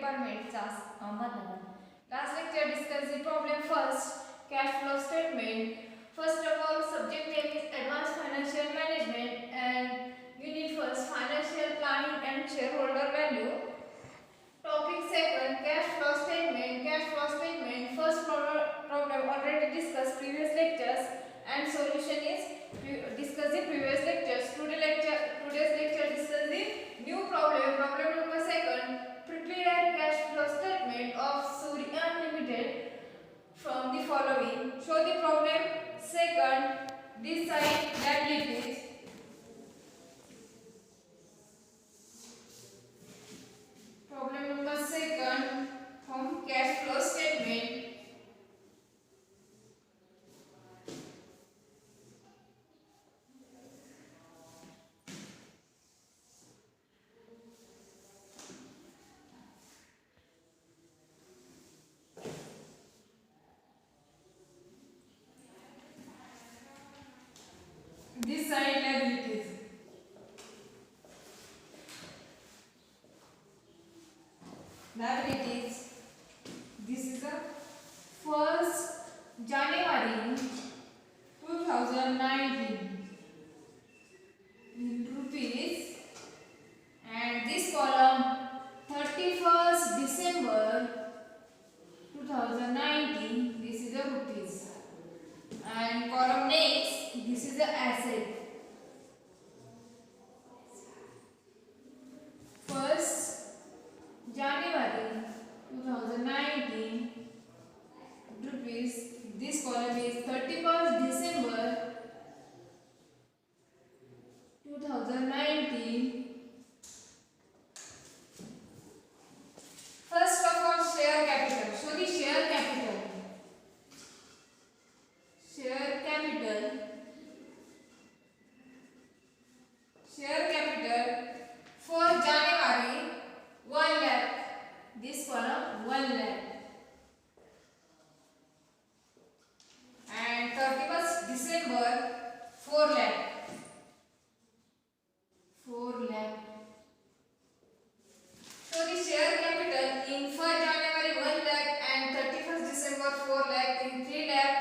Department Ahmednagar. Last lecture discussed the problem first, cash flow statement. First of all, subject name is advanced financial management and unit first financial planning and shareholder value. Topic second, cash flow statement. Cash flow statement. First problem already discussed previous lectures and solution is discuss the previous lectures. Today's lecture discuss the new problem. Problem number second. Prepare cash flow statement of Surya Limited from the following. Show the problem. Second, decide liabilities. Problem number second from cash flow statement. Decide liabilities. Liabilities. This is the 1st January 2019 in rupees, and this column 31st December 2019. This is the rupees, and column next this is the asset. 1st January 2019 rupees. This column is 31st December 2019. First of all, share capital. Show the share capital. Share capital. Share capital for January 1 lakh. This column 1 lakh. And 31st December 4 lakh. 4 lakh. So the share capital in 1st January 1 lakh and 31st December 4 lakh in 3 lakh.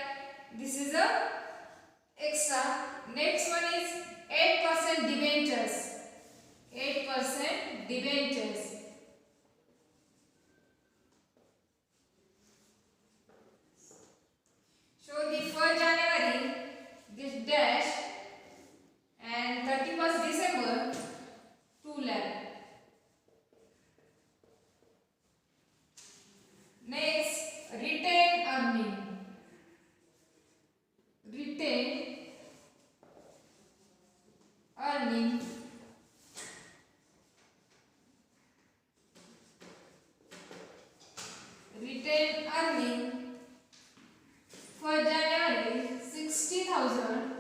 This is a extra. Next one is 8% debentures. 8% debentures. Show the 1st January this dash and 31st December 2 lakh. Next, retained earning. Retained earning. Retained earning for January 60,000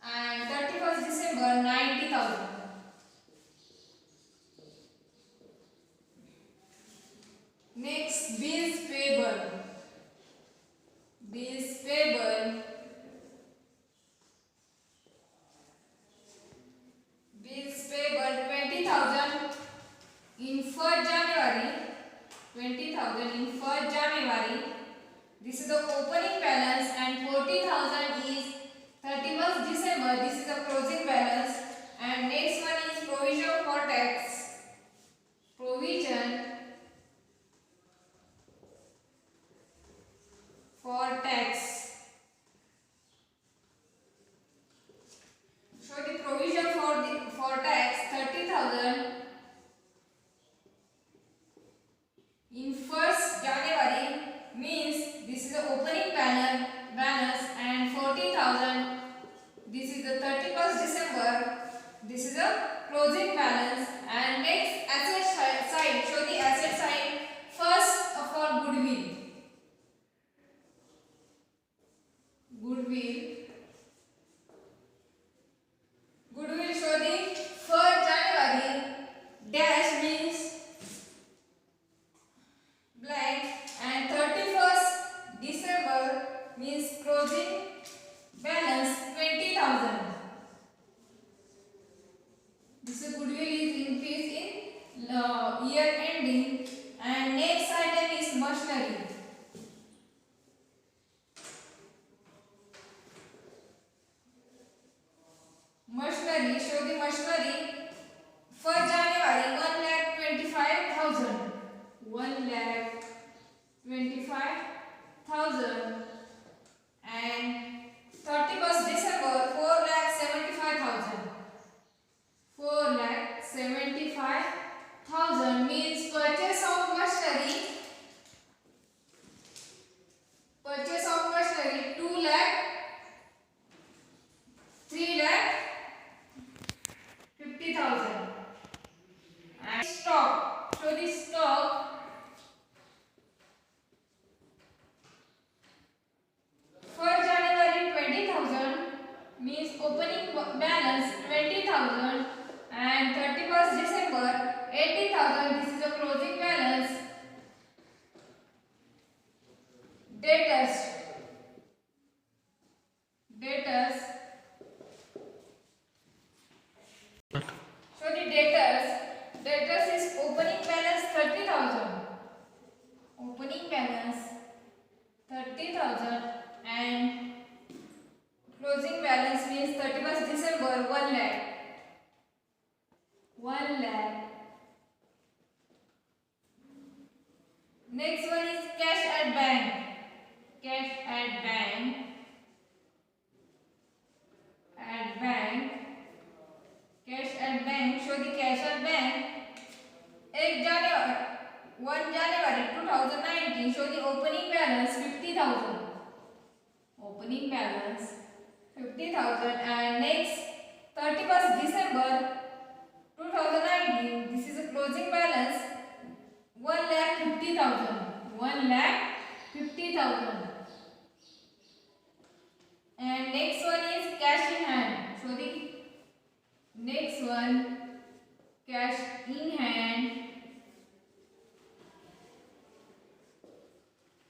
and 31st December 90,000. Next, bills payable. Bills payable. Bills payable 20,000 in 1st January. 20,000 in 1st January. This is the opening balance and 40,000 is 31st December. This is the closing balance. And next one is provision for tax. Provision for tax. Show the provision for tax 30,000 in 1st January, means this is the opening balance and 40,000. This is the 31st December. This is the closing balance. And next, asset side. Show the asset side. First of all, goodwill. Goodwill. Goodwill show the 1st January dash means blank and 31st December means closing balance 20,000. This goodwill is increased in machinery. Show the machinery. For January, 1,25,000. 1,25,000. And 31st December, 4,75,000. 4,75,000 means purchase of machinery. Purchase of machinery 2 lakh, 3,50,000. And stock. So the stock for January 20,000 means opening balance 20,000 and 31st December 80,000. This is a closing balance. Debtors. So the debtors is opening balance 30,000. Opening balance 30,000 and closing balance means 31st December 1 lakh. 1 lakh. Next one is cash at bank. Cash at bank. Cash at bank. Show the cash at bank. 1 January 2019. Show the opening balance 50,000. Opening balance 50,000 and next 31st December 2019. This is a closing balance 1,50,000. 1,50,000. And next one is cash in hand. So the next one cash in hand.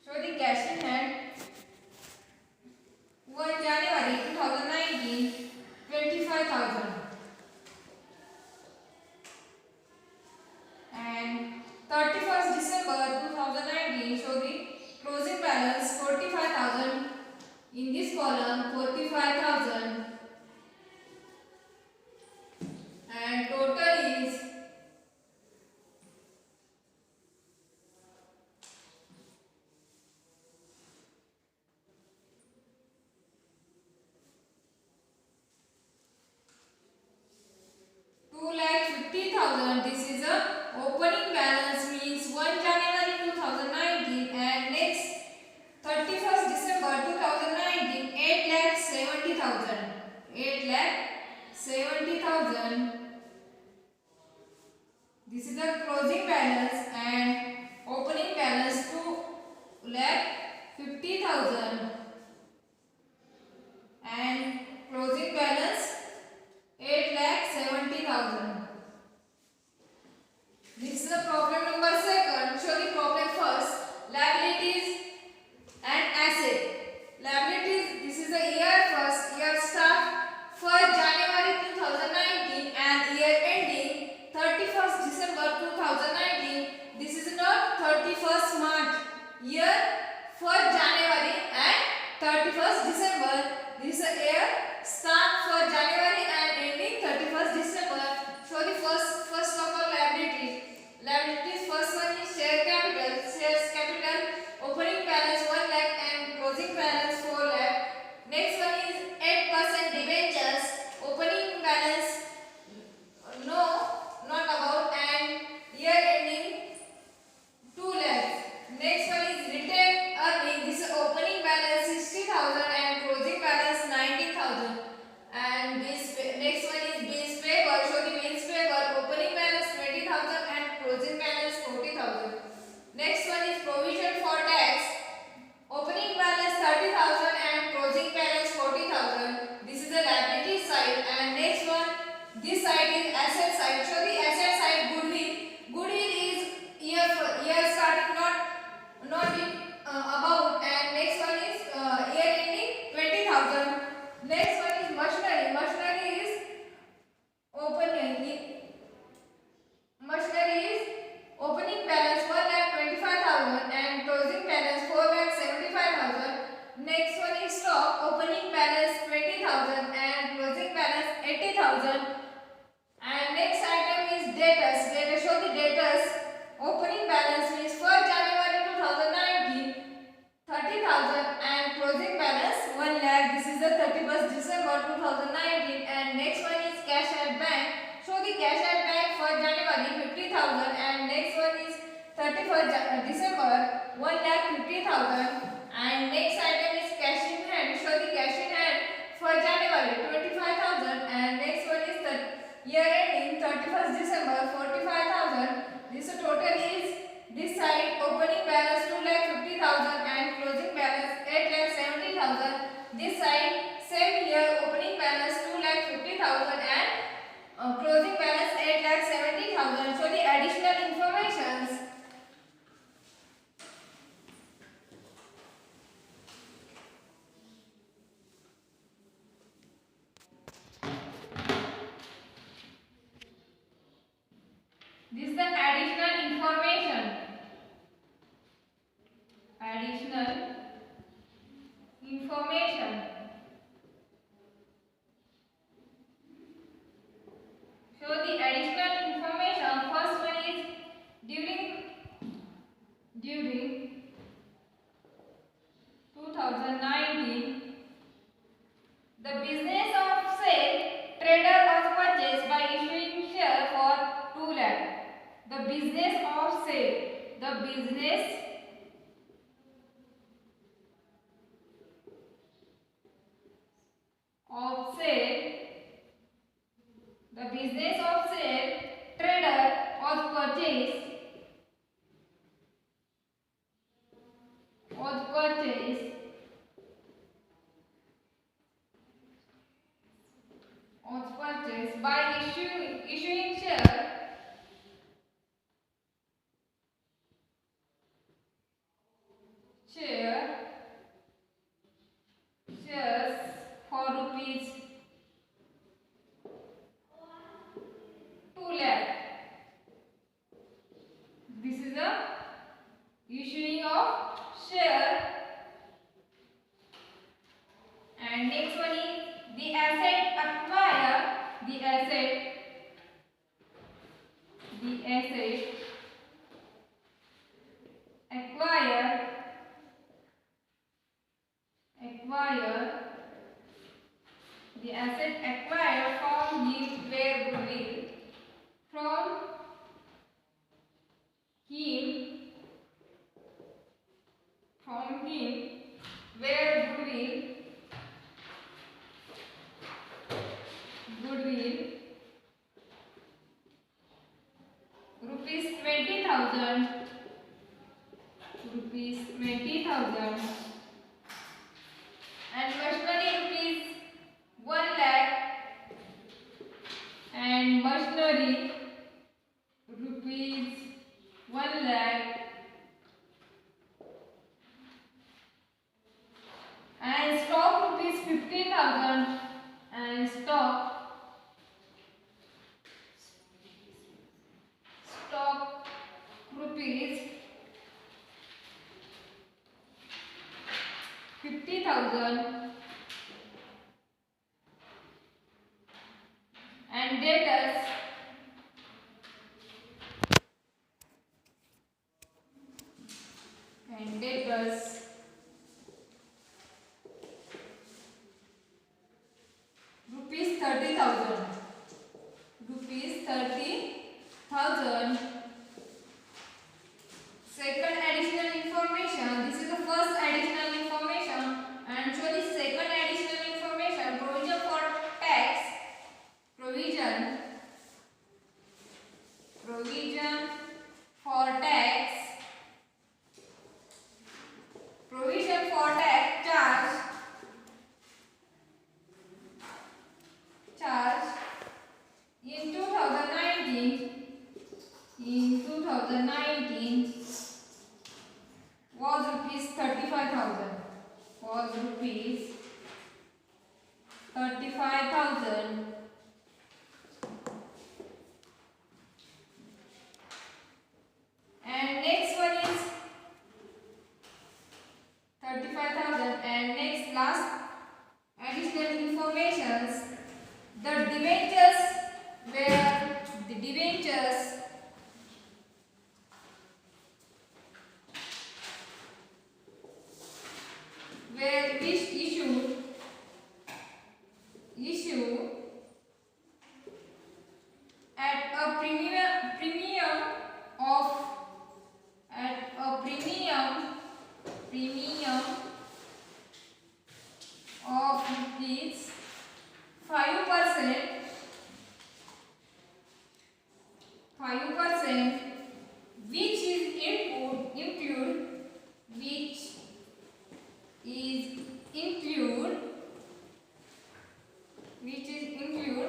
So the cash in hand 1 January 2019 25,000 and 31st December 2019. So the closing balance 45,000. In this column 45,000 and total is 2,50,000. This is a opening balance means 1 January 2019 and next 31st December 2019 8,70,000. 8,70,000. This is the closing balance and opening balance 2,50,000 and closing balance 8,70,000. This is the problem number 2. Show the problem first. Liabilities and asset. Liabilities, this is the year first. Year start for January 2019 and year ending 31st December 2019. This is not 31st March. Year for January and 31st December. This is a year start for January and ending 31st December. So the first of all liabilities. Liabilities first one is share capital. Shares capital opening balance 1 lakh and closing balance 4 lakh. Next one is 8% debentures. Opening balance no, not about and year ending 2 lakhs. Next one is retained earning. This is opening balance 60,000 and closing balance 90,000. And this next one is bills payable. Show the bills payable opening balance 20,000 and closing balance 40,000. Next one is provision for tax. Opening balance 30,000 and closing balance 40,000. This is the liability side. And next one, this side is asset side. Show the asset side goodwill. Goodwill is year starting not in about. And next one is year ending 20,000. Next one is machinery. Machinery is opening balance 1,25,000 and closing balance 4,75,000. Next one is stock. Opening balance 20,000 and closing balance 80,000. 50,000. And next item is debtors. Let us show the debtors. Opening balance means 1st January 2019 30,000 and closing balance 1 lakh. This is the 31st December 2019. And next one is cash at bank. Show the cash at bank for January 50,000 and next one is 31st December 1,50,000. And next item is cash in hand. Show the cash in hand for January 25,000 and next one is the year ending 31st December 45,000. This total is this side opening balance 2,50,000 and closing balance 8,70,000. This side same here opening balance 2,50,000 and closing balance 8,70,000. So the additional informations. This is the additional information. Additional information. So the additional information. First one is during 2019, the business of sale trader was purchased by issuing share for 2 lakh. The business of sale. The business of sale. The business of sale trader was purchased by issuing shares for rupees 2 lakh. This is the issuing of share. And next one is the asset acquired. The asset acquired from him where goodwill. From him where goodwill rupees 20,000 and machinery rupees 1 lakh and machinery rupees 1 lakh and stock rupees 15,000 and stock rupees 50,000 and debtors rupees 30,000. Second additional information. This is the first additional information and show the second additional information. Provision for tax. Provision for tax. Provision for tax charge in 2019 debentures, where the debentures were issued at a premium of at a premium of rupees 5%, which is include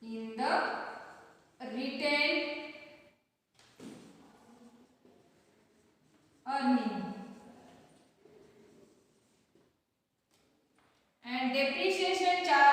in the retained earning, and depreciation charge